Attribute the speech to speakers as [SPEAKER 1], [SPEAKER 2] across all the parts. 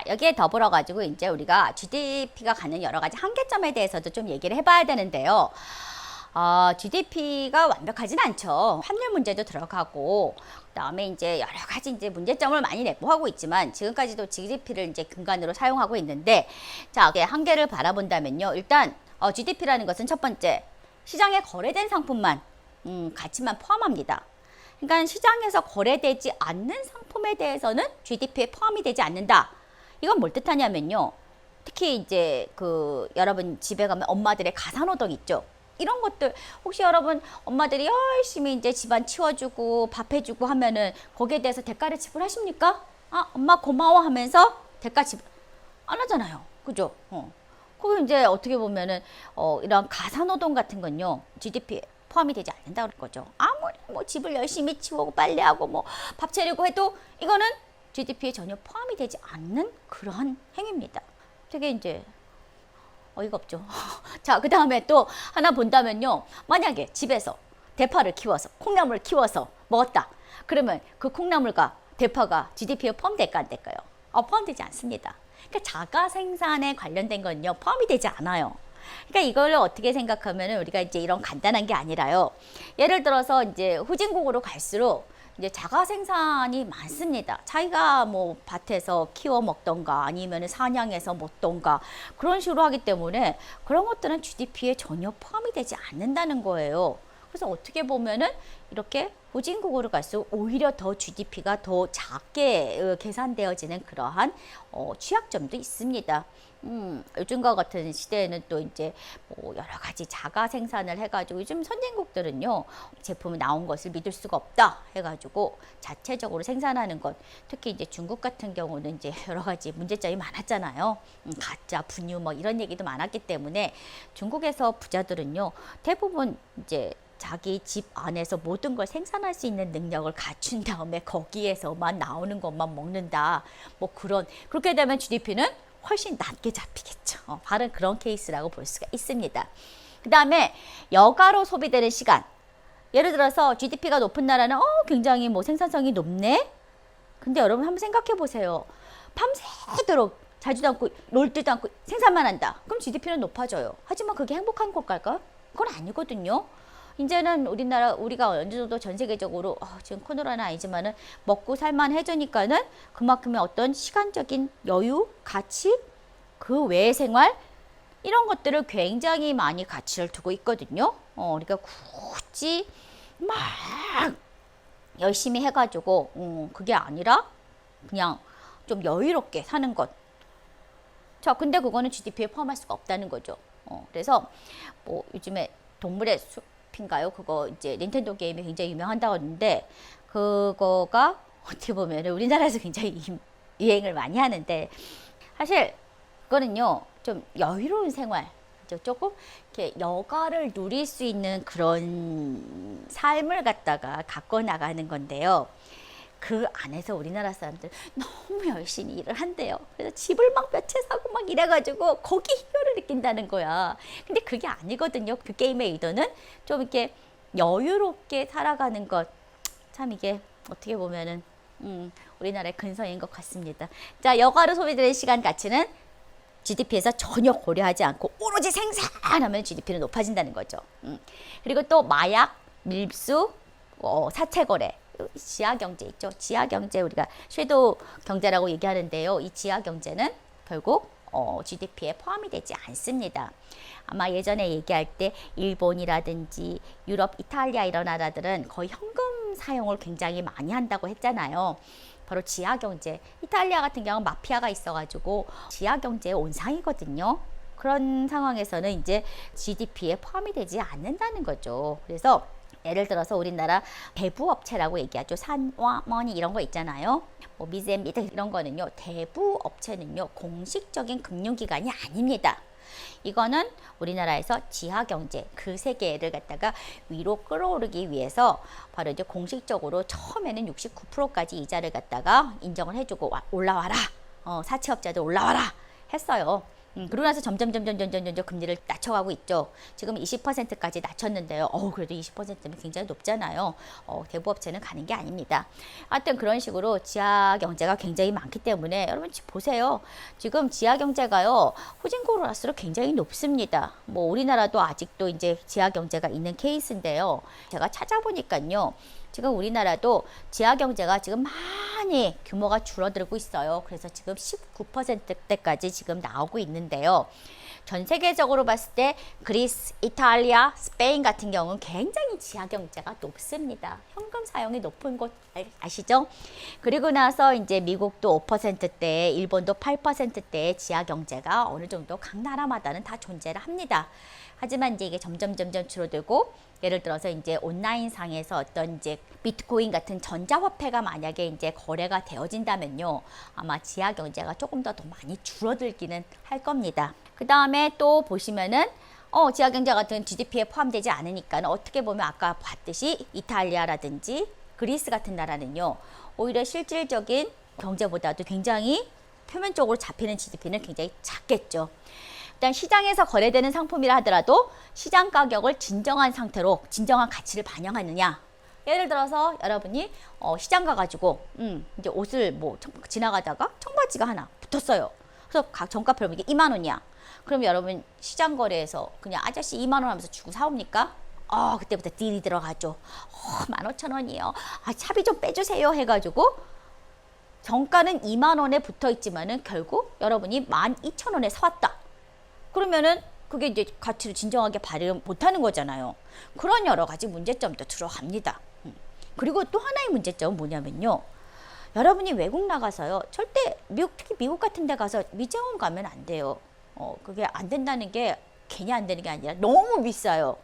[SPEAKER 1] 여기에 더불어 가지고 이제 우리가 GDP가 갖는 여러 가지 한계점에 대해서도 좀 얘기를 해봐야 되는데요. GDP가 완벽하진 않죠. 환율 문제도 들어가고, 그다음에 이제 여러 가지 이제 문제점을 많이 내포하고 있지만 지금까지도 GDP를 이제 근간으로 사용하고 있는데, 자, 한계를 바라본다면요. 일단 GDP라는 것은 첫 번째 시장에 거래된 상품만 가치만 포함합니다. 그러니까 시장에서 거래되지 않는 상품에 대해서는 GDP에 포함이 되지 않는다. 이건 뭘 뜻하냐면요. 특히 이제 여러분 집에 가면 엄마들의 가사노동 있죠. 이런 것들 혹시 여러분 엄마들이 열심히 이제 집안 치워주고 밥 해주고 하면은 거기에 대해서 대가를 지불하십니까? 엄마 고마워 하면서 대가 지불 안 하잖아요. 그죠? 그거 이제 어떻게 보면은 이런 가사노동 같은 건요. GDP에 포함이 되지 않는다는 거죠. 아무리 뭐 집을 열심히 치우고 빨래하고 뭐 밥 차리고 해도 이거는 GDP에 전혀 포함이 되지 않는 그러한 행위입니다. 되게 이제 어이가 없죠. 자, 그 다음에 또 하나 본다면요. 만약에 집에서 대파를 키워서 콩나물을 키워서 먹었다. 그러면 그 콩나물과 대파가 GDP에 포함될까 안 될까요? 포함되지 않습니다. 그러니까 자가 생산에 관련된 건요. 포함이 되지 않아요. 그러니까 이걸 어떻게 생각하면 우리가 이제 이런 간단한 게 아니라요. 예를 들어서 이제 후진국으로 갈수록 이제 자가 생산이 많습니다. 자기가 뭐 밭에서 키워 먹던가 아니면 사냥해서 먹던가 그런 식으로 하기 때문에 그런 것들은 GDP에 전혀 포함이 되지 않는다는 거예요. 그래서 어떻게 보면은 이렇게 후진국으로 갈수록 오히려 더 GDP가 더 작게 계산되어지는 그러한 취약점도 있습니다. 요즘과 같은 시대에는 또 이제 뭐 여러 가지 자가 생산을 해가지고 요즘 선진국들은요 제품이 나온 것을 믿을 수가 없다 해가지고 자체적으로 생산하는 것, 특히 이제 중국 같은 경우는 이제 여러 가지 문제점이 많았잖아요. 가짜 분유 뭐 이런 얘기도 많았기 때문에 중국에서 부자들은요 대부분 이제 자기 집 안에서 모든 걸 생산할 수 있는 능력을 갖춘 다음에 거기에서만 나오는 것만 먹는다. 뭐 그렇게 되면 GDP는 훨씬 낮게 잡히겠죠. 바로 그런 케이스라고 볼 수가 있습니다. 그 다음에 여가로 소비되는 시간. 예를 들어서 GDP가 높은 나라는 굉장히 뭐 생산성이 높네. 근데 여러분 한번 생각해 보세요. 밤새도록 자지도 않고 놀지도 않고 생산만 한다. 그럼 GDP는 높아져요. 하지만 그게 행복한 걸까요? 그건 아니거든요. 이제는 우리가 어느 정도 전 세계적으로 지금 코로나는 아니지만은 먹고 살만 해주니까는 그만큼의 어떤 시간적인 여유, 가치, 그 외의 생활 이런 것들을 굉장히 많이 가치를 두고 있거든요. 우리가 굳이 막 열심히 해가지고 그게 아니라 그냥 좀 여유롭게 사는 것. 자, 근데 그거는 GDP에 포함할 수가 없다는 거죠. 그래서 뭐 요즘에 동물의 숲인가요? 그거 이제 닌텐도 게임이 굉장히 유명한다고 하는데 그거가 어떻게 보면 우리나라에서 굉장히 유행을 많이 하는데 사실 그거는요 좀 여유로운 생활, 조금 이렇게 여가를 누릴 수 있는 그런 삶을 갖고 나가는 건데요. 그 안에서 우리나라 사람들 너무 열심히 일을 한대요. 그래서 집을 막 몇 채 사고 막 이래가지고 거기 희열을 느낀다는 거야. 근데 그게 아니거든요. 그 게임의 의도는 좀 이렇게 여유롭게 살아가는 것. 참 이게 어떻게 보면은 우리나라의 근성인 것 같습니다. 자, 여가로 소비되는 시간 가치는 GDP에서 전혀 고려하지 않고 오로지 생산하면 GDP는 높아진다는 거죠. 그리고 또 마약, 밀수, 사채거래. 지하경제 있죠. 지하경제 우리가 섀도우 경제라고 얘기하는데요. 이 지하경제는 결국 GDP에 포함이 되지 않습니다. 아마 예전에 얘기할 때 일본이라든지 유럽, 이탈리아 이런 나라들은 거의 현금 사용을 굉장히 많이 한다고 했잖아요. 바로 지하경제. 이탈리아 같은 경우는 마피아가 있어가지고 지하경제의 온상이거든요. 그런 상황에서는 이제 GDP에 포함이 되지 않는다는 거죠. 그래서 예를 들어서 우리나라 대부업체라고 얘기하죠. 산와머니 이런 거 있잖아요. 뭐 미즈앤미드 이런 거는요. 대부업체는요. 공식적인 금융기관이 아닙니다. 이거는 우리나라에서 지하경제 그 세계를 갖다가 위로 끌어오르기 위해서 바로 이제 공식적으로 처음에는 69%까지 이자를 갖다가 인정을 해주고 올라와라. 사채업자들 올라와라 했어요. 그러고 나서 점점 금리를 낮춰가고 있죠. 지금 20%까지 낮췄는데요. 그래도 20%면 굉장히 높잖아요. 대부업체는 가는 게 아닙니다. 하여튼 그런 식으로 지하 경제가 굉장히 많기 때문에 여러분 보세요. 지금 지하 경제가요, 후진국으로서로 굉장히 높습니다. 뭐 우리나라도 아직도 이제 지하 경제가 있는 케이스인데요. 제가 찾아보니까요. 지금 우리나라도 지하 경제가 지금 많이 규모가 줄어들고 있어요. 그래서 지금 19%대까지 지금 나오고 있는데요. 전 세계적으로 봤을 때 그리스, 이탈리아, 스페인 같은 경우는 굉장히 지하 경제가 높습니다. 현금 사용이 높은 곳 아시죠? 그리고 나서 이제 미국도 5%대, 일본도 8%대의 지하 경제가 어느 정도 각 나라마다는 다 존재를 합니다. 하지만 이제 이게 점점 줄어들고, 예를 들어서 이제 온라인 상에서 어떤 이제 비트코인 같은 전자화폐가 만약에 이제 거래가 되어진다면요, 아마 지하 경제가 조금 더 많이 줄어들기는 할 겁니다. 그 다음에 또 보시면은 지하 경제 같은 GDP에 포함되지 않으니까 어떻게 보면 아까 봤듯이 이탈리아라든지 그리스 같은 나라는요, 오히려 실질적인 경제보다도 굉장히 표면적으로 잡히는 GDP는 굉장히 작겠죠. 일단 시장에서 거래되는 상품이라 하더라도 시장 가격을 진정한 상태로 진정한 가치를 반영하느냐. 예를 들어서 여러분이 시장 가가지고 이제 옷을 뭐 지나가다가 청바지가 하나 붙었어요. 그래서 정가표로 이게 2만 원이야. 그럼 여러분 시장 거래에서 그냥 아저씨 2만 원 하면서 주고 사옵니까? 그때부터 딜이 들어가죠. 15,000원이요. 차비 좀 빼주세요 해가지고 정가는 2만 원에 붙어 있지만은 결국 여러분이 12,000원에 사왔다. 그러면은 그게 이제 가치를 진정하게 발휘 못하는 거잖아요. 그런 여러 가지 문제점도 들어갑니다. 그리고 또 하나의 문제점은 뭐냐면요. 여러분이 외국 나가서요, 절대 특히 미국 같은 데 가서 미장원 가면 안 돼요. 그게 안 된다는 게 괜히 안 되는 게 아니라 너무 비싸요.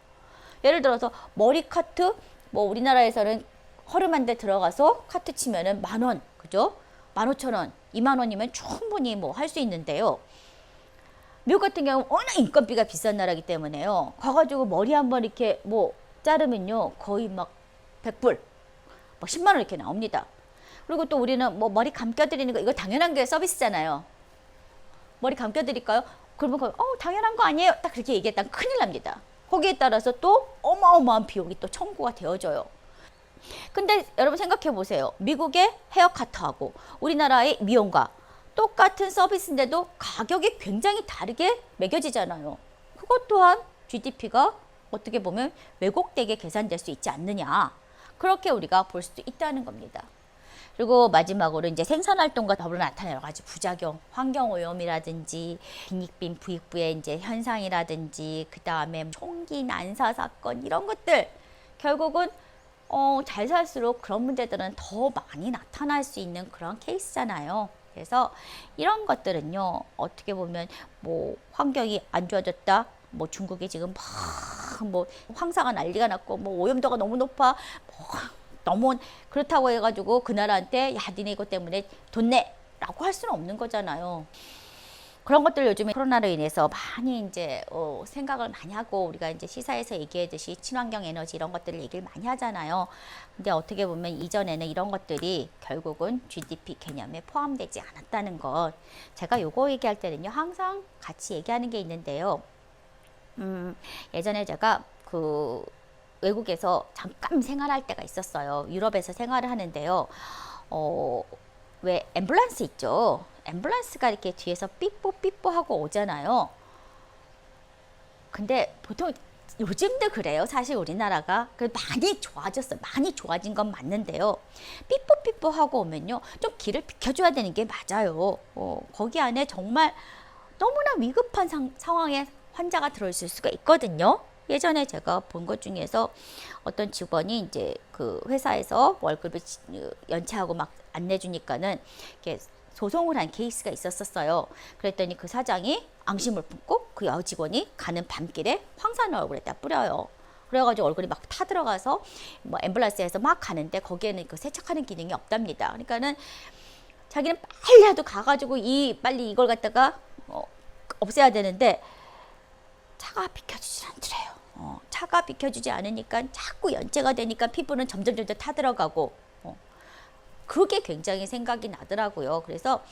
[SPEAKER 1] 예를 들어서 머리 카트, 뭐 우리나라에서는 허름한 데 들어가서 카트 치면은 10,000원, 그죠? 15,000원, 2만 원이면 충분히 뭐 할 수 있는데요. 미국 같은 경우는 워낙 인건비가 비싼 나라기 때문에요. 가가지고 머리 한번 이렇게 뭐 자르면요, 거의 막 100불, 뭐 10만 원 이렇게 나옵니다. 그리고 또 우리는 뭐 머리 감겨드리는 거, 이거 당연한 게 서비스잖아요. 머리 감겨드릴까요? 그러면 당연한 거 아니에요? 딱 그렇게 얘기했다면 큰일 납니다. 거기에 따라서 또 어마어마한 비용이 또 청구가 되어져요. 근데 여러분 생각해 보세요. 미국의 헤어카트하고 우리나라의 미용과 똑같은 서비스인데도 가격이 굉장히 다르게 매겨지잖아요. 그것 또한 GDP가 어떻게 보면 왜곡되게 계산될 수 있지 않느냐. 그렇게 우리가 볼 수도 있다는 겁니다. 그리고 마지막으로 이제 생산활동과 더불어 나타나는 여러 가지 부작용, 환경오염이라든지 빈익빈 부익부의 이제 현상이라든지 그 다음에 총기 난사 사건 이런 것들 결국은 잘 살수록 그런 문제들은 더 많이 나타날 수 있는 그런 케이스잖아요. 그래서 이런 것들은요, 어떻게 보면 뭐 환경이 안 좋아졌다, 뭐 중국이 지금 뭐 황사가 난리가 났고 뭐 오염도가 너무 높아, 뭐 너무 그렇다고 해가지고 그 나라한테 야 니네 이것 때문에 돈 내라고 할 수는 없는 거잖아요. 그런 것들 요즘에 코로나로 인해서 많이 이제 생각을 많이 하고 우리가 이제 시사에서 얘기했듯이 친환경 에너지 이런 것들을 얘기를 많이 하잖아요. 근데 어떻게 보면 이전에는 이런 것들이 결국은 GDP 개념에 포함되지 않았다는 것. 제가 요거 얘기할 때는요, 항상 같이 얘기하는 게 있는데요. 예전에 제가 그 외국에서 잠깐 생활할 때가 있었어요. 유럽에서 생활을 하는데요. 왜 앰뷸런스 있죠? 앰뷸런스가 이렇게 뒤에서 삐뽀 하고 오잖아요. 근데 보통 요즘도 그래요. 사실 우리나라가 많이 좋아졌어요. 많이 좋아진 건 맞는데요. 삐뽀 하고 오면요, 좀 길을 비켜줘야 되는 게 맞아요. 거기 안에 정말 너무나 위급한 상황에 환자가 들어있을 수가 있거든요. 예전에 제가 본 것 중에서 어떤 직원이 이제 그 회사에서 월급을 연체하고 막 안 내주니까는 이렇게 소송을 한 케이스가 있었어요. 그랬더니 그 사장이 앙심을 품고 그 여직원이 가는 밤길에 황산을 얼굴에다 뿌려요. 그래가지고 얼굴이 막 타들어가서 뭐 앰뷸런스에서 막 가는데 거기에는 그 세척하는 기능이 없답니다. 그러니까는 자기는 빨리라도 가가지고 빨리 이걸 갖다가 없애야 되는데 차가 비켜주지 않더래요. 차가 비켜주지 않으니까 자꾸 연체가 되니까 피부는 점점 타들어가고 그게 굉장히 생각이 나더라고요. 그래서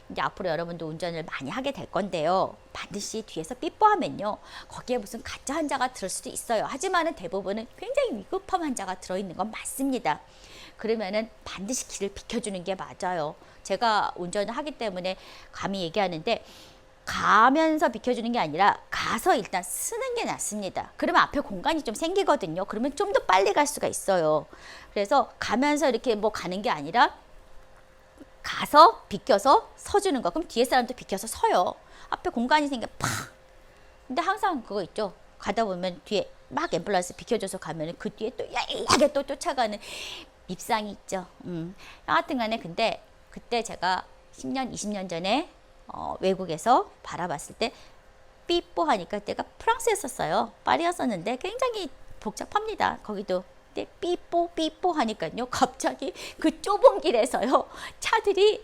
[SPEAKER 1] 이제 앞으로 여러분도 운전을 많이 하게 될 건데요. 반드시 뒤에서 삐뽀하면요. 거기에 무슨 가짜 환자가 들을 수도 있어요. 하지만은 대부분은 굉장히 위급한 환자가 들어있는 건 맞습니다. 그러면은 반드시 길을 비켜주는 게 맞아요. 제가 운전을 하기 때문에 감히 얘기하는데 가면서 비켜주는 게 아니라 가서 일단 쓰는 게 낫습니다. 그러면 앞에 공간이 좀 생기거든요. 그러면 좀 더 빨리 갈 수가 있어요. 그래서 가면서 이렇게 뭐 가는 게 아니라 가서 비켜서 서주는 거. 그럼 뒤에 사람도 비켜서 서요. 앞에 공간이 생겨 팍. 근데 항상 그거 있죠. 가다 보면 뒤에 막 앰뷸런스 비켜줘서 가면은 그 뒤에 또 야하게 또 쫓아가는 밉상이 있죠. 여하튼 간에 근데 그때 제가 10년, 20년 전에 외국에서 바라봤을 때 삐뽀 하니까 때가 프랑스였었어요. 파리였었는데 굉장히 복잡합니다. 거기도. 근데 삐뽀 삐뽀 하니까요. 갑자기 그 좁은 길에서요. 차들이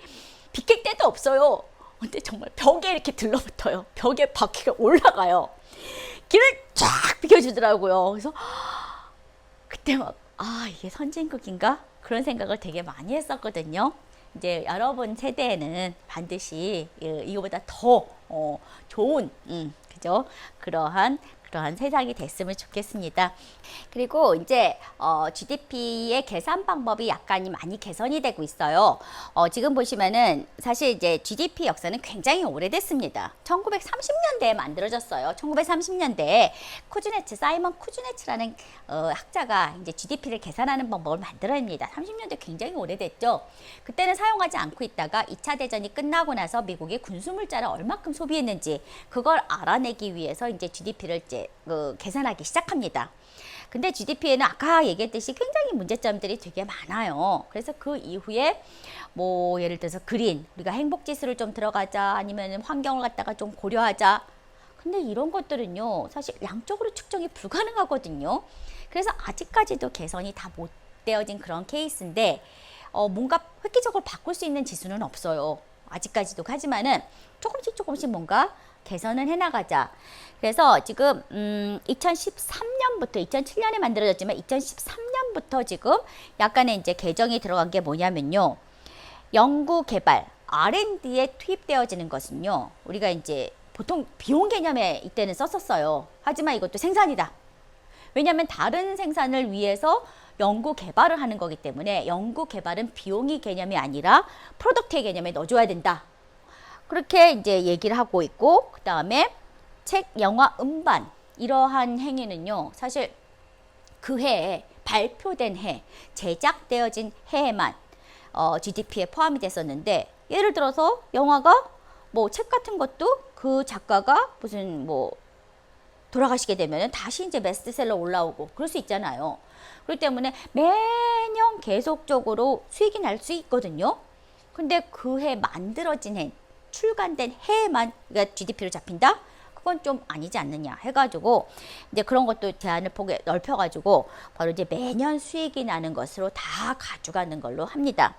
[SPEAKER 1] 비킬 데도 없어요. 근데 정말 벽에 이렇게 들러붙어요. 벽에 바퀴가 올라가요. 길을 쫙 비켜주더라고요. 그래서 그때 막 이게 선진국인가? 그런 생각을 되게 많이 했었거든요. 이제 여러분 세대에는 반드시 이거보다 더 좋은 그죠? 그러한 세상이 됐으면 좋겠습니다. 그리고 이제 GDP의 계산 방법이 약간 많이 개선이 되고 있어요. 지금 보시면은 사실 이제 GDP 역사는 굉장히 오래됐습니다. 1930년대에 만들어졌어요. 1930년대에 사이먼 쿠즈네츠라는 학자가 이제 GDP를 계산하는 방법을 만들어냅니다. 30년대 굉장히 오래됐죠. 그때는 사용하지 않고 있다가 2차 대전이 끝나고 나서 미국이 군수물자를 얼마큼 소비했는지 그걸 알아내기 위해서 이제 GDP를 이제 계산하기 시작합니다. 근데 GDP에는 아까 얘기했듯이 굉장히 문제점들이 되게 많아요. 그래서 그 이후에 뭐 예를 들어서 우리가 행복지수를 좀 들어가자, 아니면 환경을 갖다가 좀 고려하자. 근데 이런 것들은요, 사실 양적으로 측정이 불가능하거든요. 그래서 아직까지도 개선이 다 못 되어진 그런 케이스인데 뭔가 획기적으로 바꿀 수 있는 지수는 없어요. 아직까지도. 하지만은 조금씩 뭔가 개선을 해나가자. 그래서 지금 2013년부터 2007년에 만들어졌지만 2013년부터 지금 약간의 이제 개정이 들어간 게 뭐냐면요. 연구 개발 R&D에 투입되어지는 것은요. 우리가 이제 보통 비용 개념에 이때는 썼었어요. 하지만 이것도 생산이다. 왜냐하면 다른 생산을 위해서 연구 개발을 하는 거기 때문에 연구 개발은 비용이 개념이 아니라 프로덕트의 개념에 넣어줘야 된다. 그렇게 이제 얘기를 하고 있고, 그 다음에 책, 영화, 음반 이러한 행위는요, 사실 그 해에 발표된 해, 제작되어진 해에만 GDP에 포함이 됐었는데, 예를 들어서 영화가 뭐 책 같은 것도 그 작가가 무슨 뭐 돌아가시게 되면 다시 이제 베스트셀러 올라오고 그럴 수 있잖아요. 그렇기 때문에 매년 계속적으로 수익이 날 수 있거든요. 근데 그 해 만들어진 해, 출간된 해에만 GDP로 잡힌다? 그건 좀 아니지 않느냐 해가지고 이제 그런 것도 제한을 폭에 넓혀가지고 바로 이제 매년 수익이 나는 것으로 다 가져가는 걸로 합니다.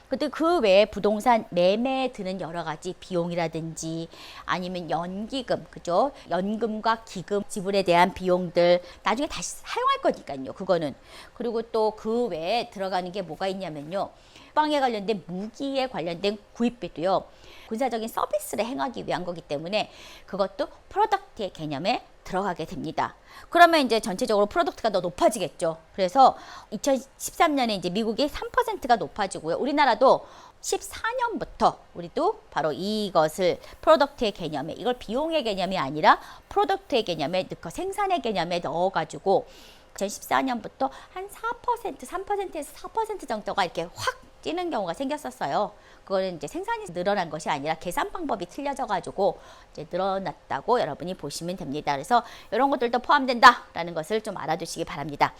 [SPEAKER 1] 근데 그 외에 부동산 매매에 드는 여러 가지 비용이라든지 아니면 연기금, 그죠? 연금과 기금 지불에 대한 비용들 나중에 다시 사용할 거니까요. 그거는. 그리고 또 그 외에 들어가는 게 뭐가 있냐면요. 국방에 관련된 무기에 관련된 구입비도요. 군사적인 서비스를 행하기 위한 거기 때문에 그것도 프로덕트의 개념에 들어가게 됩니다. 그러면 이제 전체적으로 프로덕트가 더 높아지겠죠. 그래서 2013년에 이제 미국이 3%가 높아지고요. 우리나라도 14년부터 우리도 바로 이것을 프로덕트의 개념에, 이걸 비용의 개념이 아니라 프로덕트의 개념에 넣고 생산의 개념에 넣어가지고 2014년부터 한 4%, 3%에서 4% 정도가 이렇게 확 뛰는 경우가 생겼었어요. 그거는 이제 생산이 늘어난 것이 아니라 계산 방법이 틀려져 가지고 이제 늘어났다고 여러분이 보시면 됩니다. 그래서 이런 것들도 포함된다라는 것을 좀 알아두시기 바랍니다.